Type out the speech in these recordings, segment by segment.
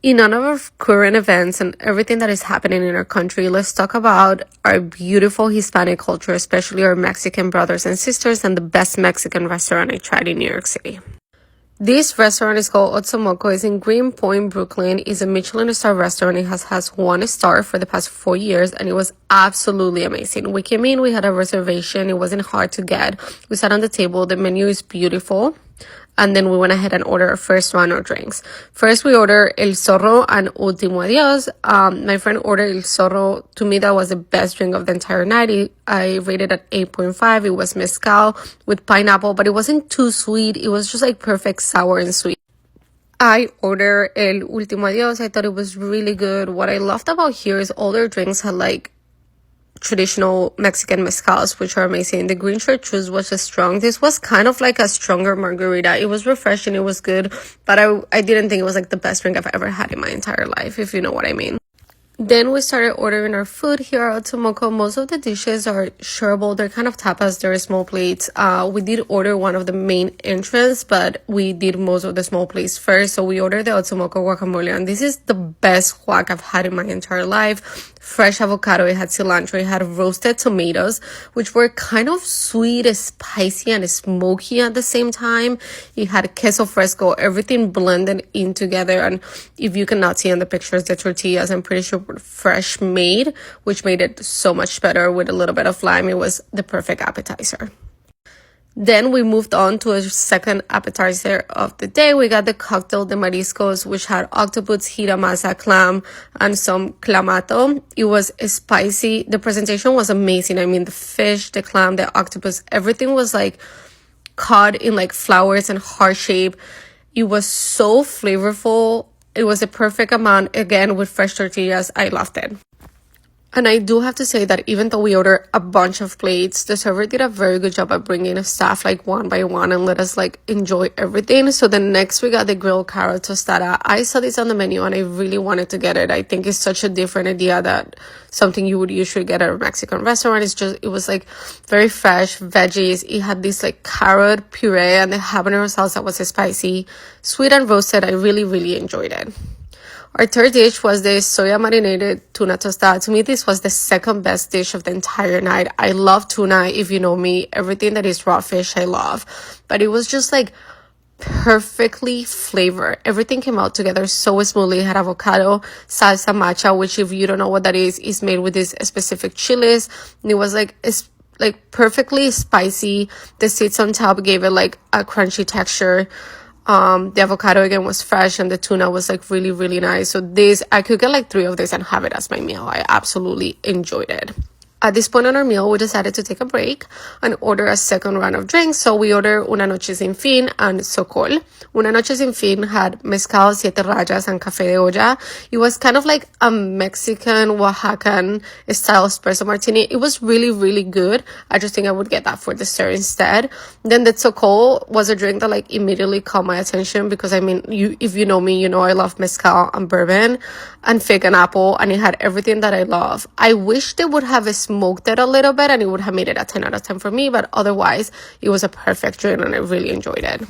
In honor of current events and everything that is happening in our country, let's talk about our beautiful Hispanic culture, especially our Mexican brothers and sisters, and the best Mexican restaurant I tried in New York City. This restaurant is called Oxomoco. It's in Greenpoint, Brooklyn. It's a Michelin star restaurant. It has 1 star for the past 4 years, and it was absolutely amazing. We came in, we had a reservation. It wasn't hard to get. We sat on the table. The menu is beautiful. And then we went ahead and ordered our first round of drinks. First, we ordered El Zorro and Último Adiós. My friend ordered El Zorro. To me, that was the best drink of the entire night. I rated it 8.5. It was mezcal with pineapple, but it wasn't too sweet. It was just like perfect sour and sweet. I ordered El Último Adiós. I thought it was really good. What I loved about here is all their drinks had like traditional Mexican mezcals, which are amazing. The green chartreuse was just strong. This was kind of like a stronger margarita. It was refreshing. It was good, but I didn't think it was like the best drink I've ever had in my entire life, if you know what I mean. Then we started ordering our food here at Oxomoco. Most of the dishes are shareable. They're kind of tapas. They're small plates. We did order one of the main entrance, but we did most of the small plates first. So we ordered the Oxomoco guacamole, and this is the best guac I've had in my entire life. Fresh avocado, it had cilantro, it had roasted tomatoes, which were kind of sweet, spicy, and smoky at the same time. It had queso fresco, everything blended in together. And if you cannot see in the pictures, the tortillas, I'm pretty sure were fresh made, which made it so much better with a little bit of lime. It was the perfect appetizer. Then we moved on to a second appetizer of the day. We got the cocktail de mariscos, which had octopus, hira masa, clam, and some clamato. It was spicy. The presentation was amazing. I mean, the fish, the clam, the octopus, everything was like caught in like flowers and heart shape. It was so flavorful. It was a perfect amount, again, with fresh tortillas. I loved it. And I do have to say that even though we ordered a bunch of plates, the server did a very good job at bringing staff like one by one and let us like enjoy everything. So then next we got the grilled carrot tostada. I saw this on the menu and I really wanted to get it. I think it's such a different idea that something you would usually get at a Mexican restaurant. It was like very fresh veggies. It had this like carrot puree and the habanero sauce that was spicy, sweet and roasted. I really, really enjoyed it. Our third dish was the soya marinated tuna tostada. To me, this was the second best dish of the entire night. I love tuna. If you know me, everything that is raw fish, I love. But it was just like perfectly flavored. Everything came out together so smoothly. It had avocado, salsa macha, which if you don't know what that is made with this specific chilies. And it was like perfectly spicy. The seeds on top gave it like a crunchy texture. The avocado again was fresh and the tuna was like really, really nice. So I could get like 3 of this and have it as my meal. I absolutely enjoyed it. At this point on our meal, we decided to take a break and order a second round of drinks. So we ordered Una Noche Sin Fin and Sokol. Una Noche Sin Fin had mezcal, siete rayas, and café de olla. It was kind of like a Mexican, Oaxacan style espresso martini. It was really, really good. I just think I would get that for dessert instead. Then the Sokol was a drink that like immediately caught my attention because I mean, if you know me, you know I love mezcal and bourbon and fig and apple, and it had everything that I love. I wish they would have smoked it a little bit and it would have made it a 10 out of 10 for me, but otherwise it was a perfect drink and I really enjoyed it.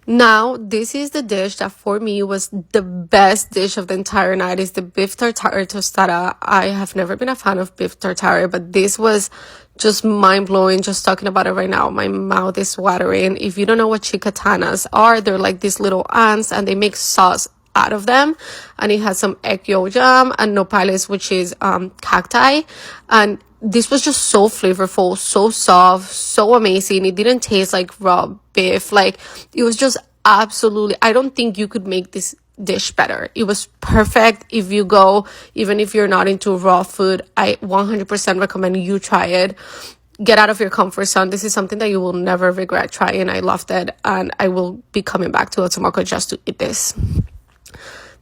Now, this is the dish that for me was the best dish of the entire night. Is the beef tartare tostada. I have never been a fan of beef tartare, but this was just mind-blowing. Just talking about it right now, my mouth is watering. If you don't know what chicatanas are, they're like these little ants and they make sauce out of them, and it has some egg yolk jam and nopales, which is cacti, and this was just so flavorful, so soft, so amazing. It didn't taste like raw beef. Like, it was just absolutely, I don't think you could make this dish better. It was perfect. If you go, even if you're not into raw food, I 100% recommend you try it. Get out of your comfort zone. This is something that you will never regret trying. I loved it, and I will be coming back to Oxomoco just to eat this.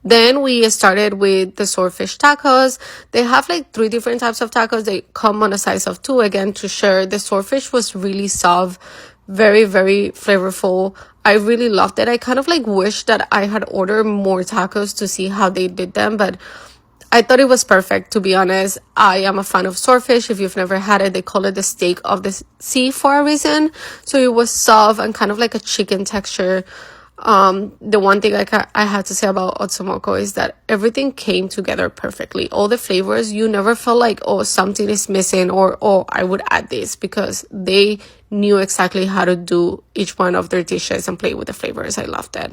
Then we started with the swordfish tacos. They have like 3 different types of tacos. They come on a size of 2, again, to share. The swordfish was really soft, very, very flavorful. I really loved it. I kind of like wish that I had ordered more tacos to see how they did them, but I thought it was perfect, to be honest. I am a fan of swordfish. If you've never had it, they call it the steak of the sea for a reason. So it was soft and kind of like a chicken texture. The one thing I had to say about Oxomoco is that everything came together perfectly. All the flavors, you never felt like, oh, something is missing, or oh, I would add this, because they knew exactly how to do each one of their dishes and play with the flavors. I loved it.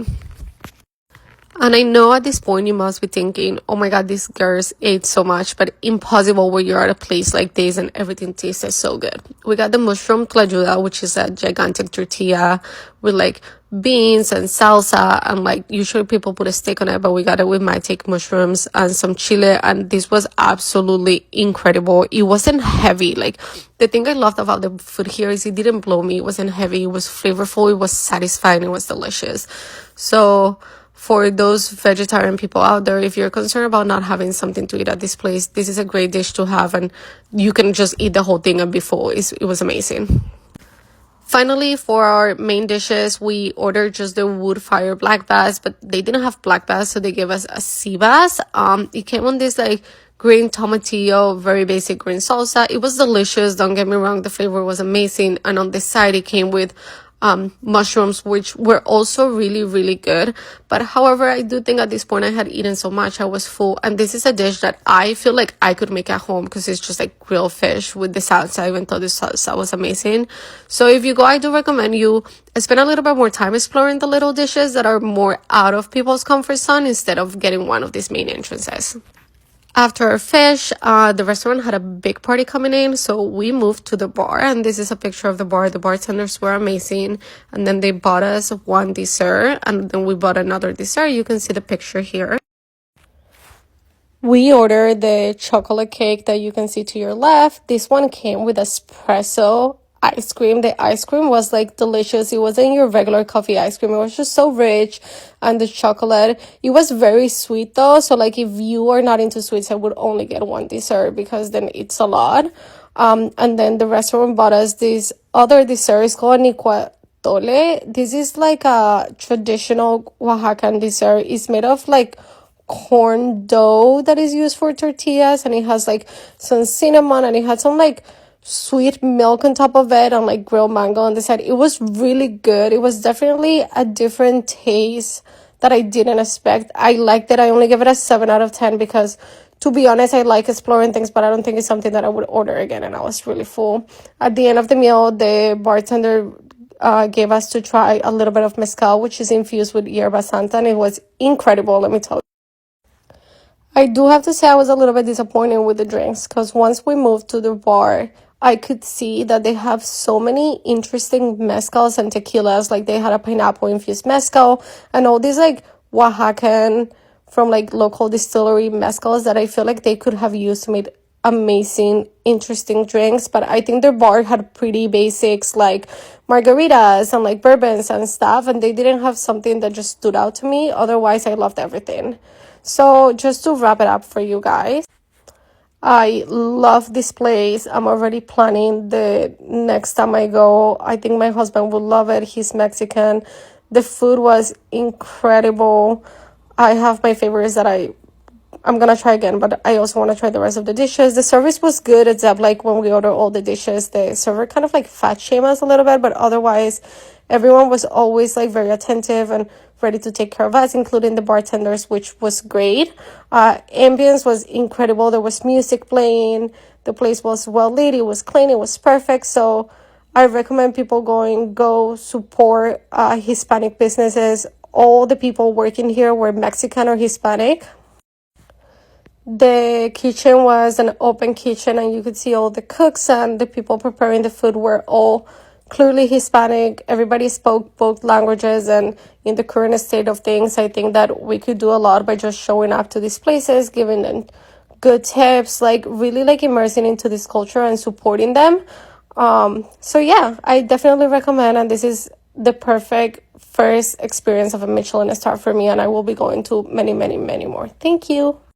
And I know at this point you must be thinking, oh my god, these girls ate so much, but impossible when you're at a place like this and everything tasted so good. We got the mushroom tlayuda, which is a gigantic tortilla with like beans and salsa, and like usually people put a steak on it, but we got it with my take mushrooms and some chile, and this was absolutely incredible. It wasn't heavy. Like, the thing I loved about the food here is it didn't blow me. It wasn't heavy. It was flavorful. It was satisfying. It was delicious. So for those vegetarian people out there, if you're concerned about not having something to eat at this place, this is a great dish to have, and you can just eat the whole thing and be full. It was amazing. Finally, for our main dishes, we ordered just the wood fire black bass, but they didn't have black bass, so they gave us a sea bass. It came on this like green tomatillo, very basic green salsa. It was delicious, don't get me wrong, the flavor was amazing. And on the side, it came with mushrooms, which were also really, really good. But however, I do think at this point I had eaten so much, I was full. And this is a dish that I feel like I could make at home, because it's just like grilled fish with the salsa. I even thought the salsa was amazing. So if you go, I do recommend you spend a little bit more time exploring the little dishes that are more out of people's comfort zone, instead of getting one of these main entrances. After our fish, the restaurant had a big party coming in, so we moved to the bar, and this is a picture of the bar. The bartenders were amazing, and then they bought us one dessert, and then we bought another dessert. You can see the picture here. We ordered the chocolate cake that you can see to your left. This one came with espresso ice cream. The ice cream was like delicious. It wasn't your regular coffee ice cream. It was just so rich, and the chocolate, it was very sweet though. So like if you are not into sweets, I would only get one dessert, because then it's a lot. And then the restaurant bought us this other dessert. It's called Nicuatole. This is like a traditional Oaxacan dessert. It's made of like corn dough that is used for tortillas, and it has like some cinnamon, and it had some like sweet milk on top of it, and like grilled mango on the side. It was really good. It was definitely a different taste that I didn't expect. I liked it. I only give it a 7 out of 10, because to be honest, I like exploring things, but I don't think it's something that I would order again, and I was really full. At the end of the meal, the bartender gave us to try a little bit of mezcal, which is infused with yerba santa, and it was incredible, let me tell you. I do have to say I was a little bit disappointed with the drinks, because once we moved to the bar, I could see that they have so many interesting mezcals and tequilas. Like they had a pineapple infused mezcal and all these like Oaxacan from like local distillery mezcals that I feel like they could have used to make amazing, interesting drinks. But I think their bar had pretty basics like margaritas and like bourbons and stuff, and they didn't have something that just stood out to me. Otherwise, I loved everything. So just to wrap it up for you guys, I love this place. I'm already planning the next time I go. I think my husband would love it. He's Mexican. The food was incredible. I have my favorites that I'm gonna try again, but I also want to try the rest of the dishes. The service was good, except like when we order all the dishes, the server kind of like fat shamed us a little bit, but otherwise everyone was always like very attentive and ready to take care of us, including the bartenders, which was great. Ambience was incredible. There was music playing. The place was well lit. It was clean. It was perfect. So I recommend people go support Hispanic businesses. All the people working here were Mexican or Hispanic. The kitchen was an open kitchen, and you could see all the cooks and the people preparing the food were all clearly Hispanic. Everybody spoke both languages, and in the current state of things, I think that we could do a lot by just showing up to these places, giving them good tips, like really like immersing into this culture and supporting them. So yeah, I definitely recommend, and this is the perfect first experience of a Michelin star for me, and I will be going to many, many, many more. Thank you.